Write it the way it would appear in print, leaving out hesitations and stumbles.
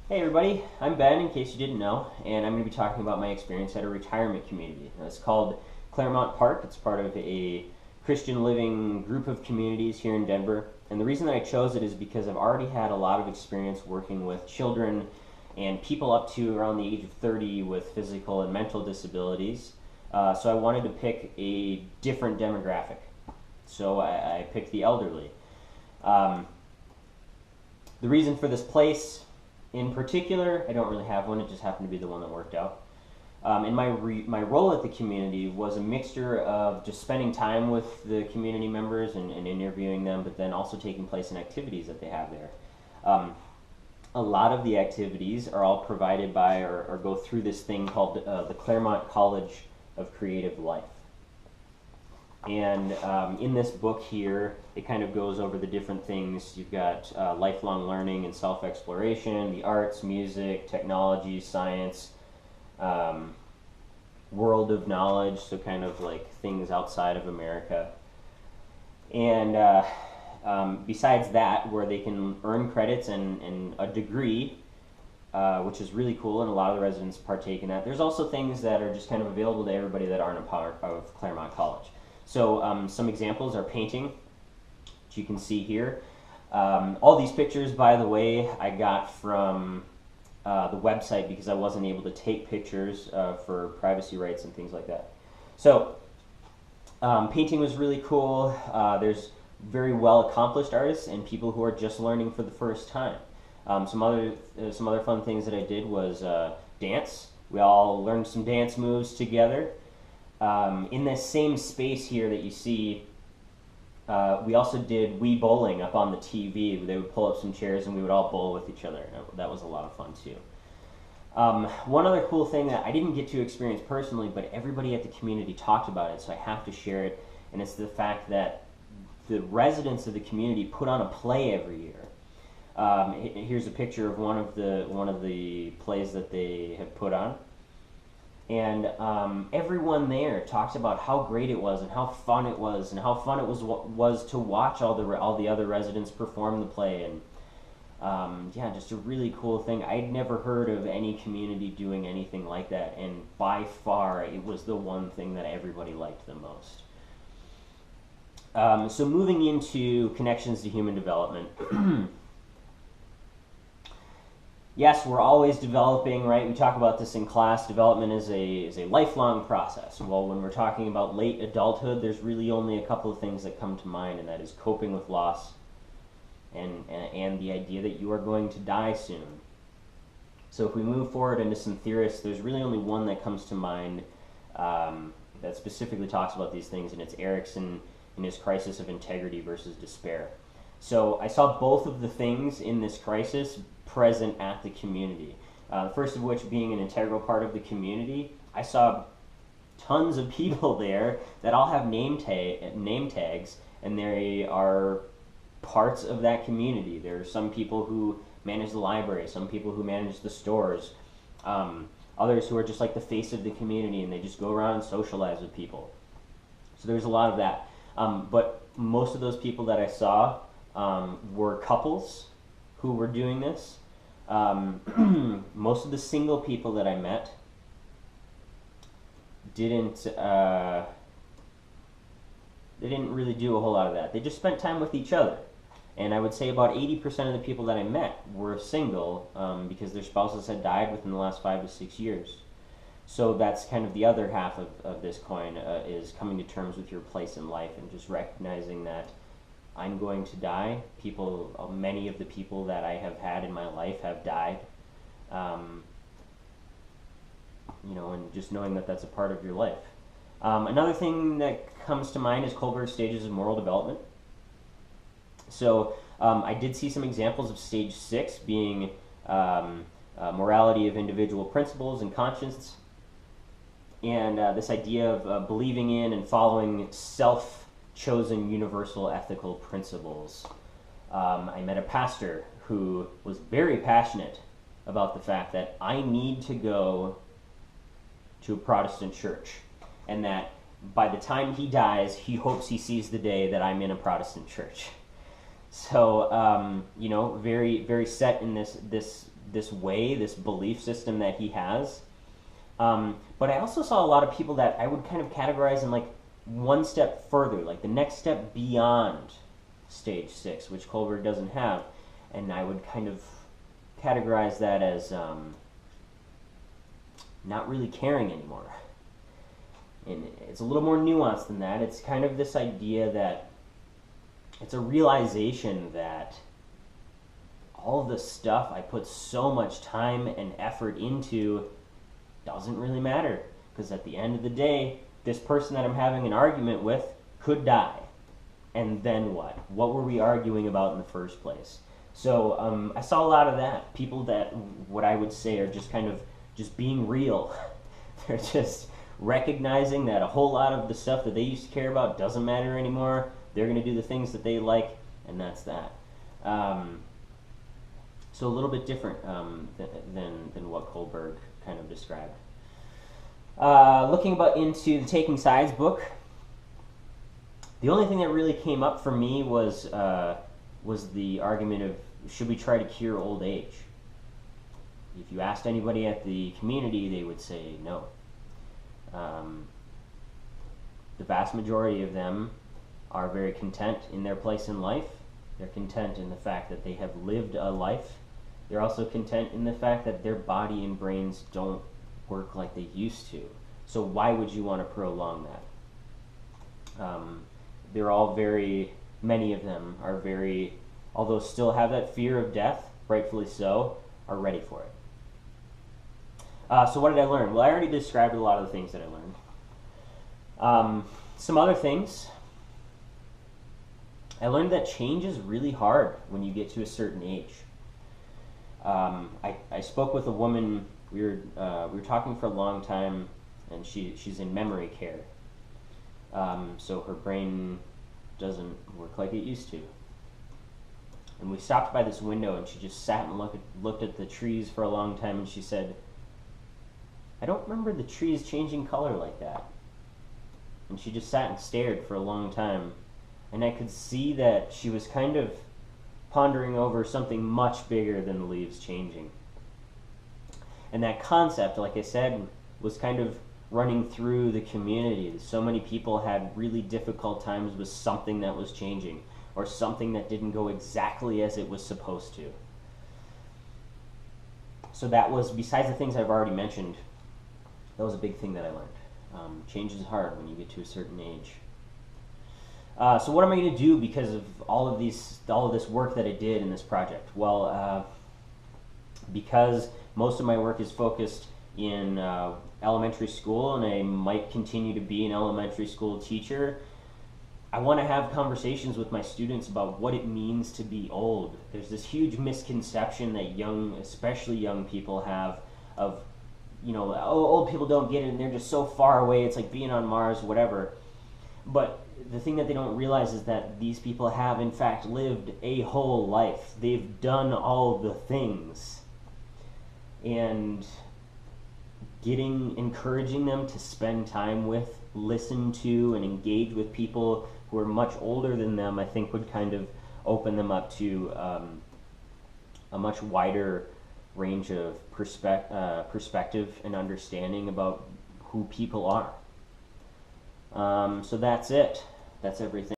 Hey everybody, I'm Ben, in case you didn't know, and I'm going to be talking about my experience at a retirement community. It's called Claremont Park. It's part of a Christian living group of communities here in Denver. And the reason that I chose it is because I've already had a lot of experience working with children and people up to around the age of 30 with physical and mental disabilities. So I wanted to pick a different demographic. So I picked the elderly. The reason for this place in particular, I don't really have one, it just happened to be the one that worked out. And my role at the community was a mixture of just spending time with the community members and interviewing them, but then also taking place in activities that they have there. A lot of the activities are all provided by or go through this thing called the Claremont College of Creative Life. And in this book here, it kind of goes over the different things. You've got lifelong learning and self-exploration, the arts, music, technology, science, world of knowledge, so kind of like things outside of America. And besides that, where they can earn credits and a degree, which is really cool, and a lot of the residents partake in that. There's also things that are just kind of available to everybody that aren't a part of Claremont College. So some examples are painting, which you can see here. All these pictures, by the way, I got from the website because I wasn't able to take pictures for privacy rights and things like that. So painting was really cool. There's very well accomplished artists and people who are just learning for the first time. Some other fun things that I did was dance. We all learned some dance moves together. In this same space here that you see, we also did Wii bowling up on the TV. They would pull up some chairs and we would all bowl with each other. That was a lot of fun too. One other cool thing that I didn't get to experience personally, but everybody at the community talked about it, so I have to share it, and it's the fact that the residents of the community put on a play every year. Here's a picture of one of the plays that they have put on. And everyone there talks about how great it was and how fun it was and how fun it was to watch all the other residents perform the play. And yeah, just a really cool thing. I'd never heard of any community doing anything like that, and by far it was the one thing that everybody liked the most. So moving into connections to human development. Yes, we're always developing, right? We talk about this in class. Development is a lifelong process. Well, when we're talking about late adulthood, there's really only a couple of things that come to mind, and that is coping with loss and the idea that you are going to die soon. So if we move forward into some theorists, there's really only one that comes to mind that specifically talks about these things, and it's Erikson in his crisis of integrity versus despair. So I saw both of the things in this crisis present at the community. The first of which being an integral part of the community. I saw tons of people there that all have name tags, and they are parts of that community. There are some people who manage the library, some people who manage the stores, others who are just like the face of the community and they just go around and socialize with people. So there's a lot of that. But most of those people that I saw were couples who were doing this. Most of the single people that I met didn't really do a whole lot of that. They just spent time with each other. And I would say about 80% of the people that I met were single because their spouses had died within the last 5 to 6 years. So that's kind of the other half of this coin, is coming to terms with your place in life and just recognizing that I'm going to die. Many of the people that I have had in my life have died. And just knowing that that's a part of your life. Another thing that comes to mind is Kohlberg's stages of moral development. So I did see some examples of stage 6 being morality of individual principles and conscience, and this idea of believing in and following self-chosen universal ethical principles. I met a pastor who was very passionate about the fact that I need to go to a Protestant church, and that by the time he dies, he hopes he sees the day that I'm in a Protestant church. So, very, very set in this this way, this belief system that he has. But I also saw a lot of people that I would kind of categorize in like one step further, like the next step beyond stage 6, which Kohlberg doesn't have, and I would kind of categorize that as not really caring anymore. And it's a little more nuanced than that. It's kind of this idea that it's a realization that all of the stuff I put so much time and effort into doesn't really matter, because at the end of the day, this person that I'm having an argument with could die. And then what? What were we arguing about in the first place? So I saw a lot of that. People that, what I would say, are just kind of just being real. They're just recognizing that a whole lot of the stuff that they used to care about doesn't matter anymore. They're going to do the things that they like, and that's that. So a little bit different than what Kohlberg kind of described. Looking into the Taking Sides book, the only thing that really came up for me was the argument of, should we try to cure old age? If you asked anybody at the community, they would say no. The vast majority of them are very content in their place in life. They're content in the fact that they have lived a life. They're also content in the fact that their body and brains don't work like they used to. So why would you want to prolong that? They're all many of them are very, although still have that fear of death, rightfully so, are ready for it. So what did I learn? Well, I already described a lot of the things that I learned. Some other things. I learned that change is really hard when you get to a certain age. I spoke with a woman. We were talking for a long time, and she's in memory care. So her brain doesn't work like it used to. And we stopped by this window, and she just sat and looked at the trees for a long time, and she said, "I don't remember the trees changing color like that." And she just sat and stared for a long time, and I could see that she was kind of pondering over something much bigger than the leaves changing. And that concept, like I said, was kind of running through the community. So many people had really difficult times with something that was changing, or something that didn't go exactly as it was supposed to. So that was, besides the things I've already mentioned, that was a big thing that I learned. Change is hard when you get to a certain age. So what am I going to do because of all of this work that I did in this project? Well, because most of my work is focused in elementary school, and I might continue to be an elementary school teacher, I want to have conversations with my students about what it means to be old. There's this huge misconception that especially young people have of, old people don't get it and they're just so far away, it's like being on Mars, whatever. But the thing that they don't realize is that these people have, in fact, lived a whole life. They've done all the things. And encouraging them to spend time with, listen to, and engage with people who are much older than them, I think would kind of open them up to a much wider range of perspective and understanding about who people are. So that's it. That's everything.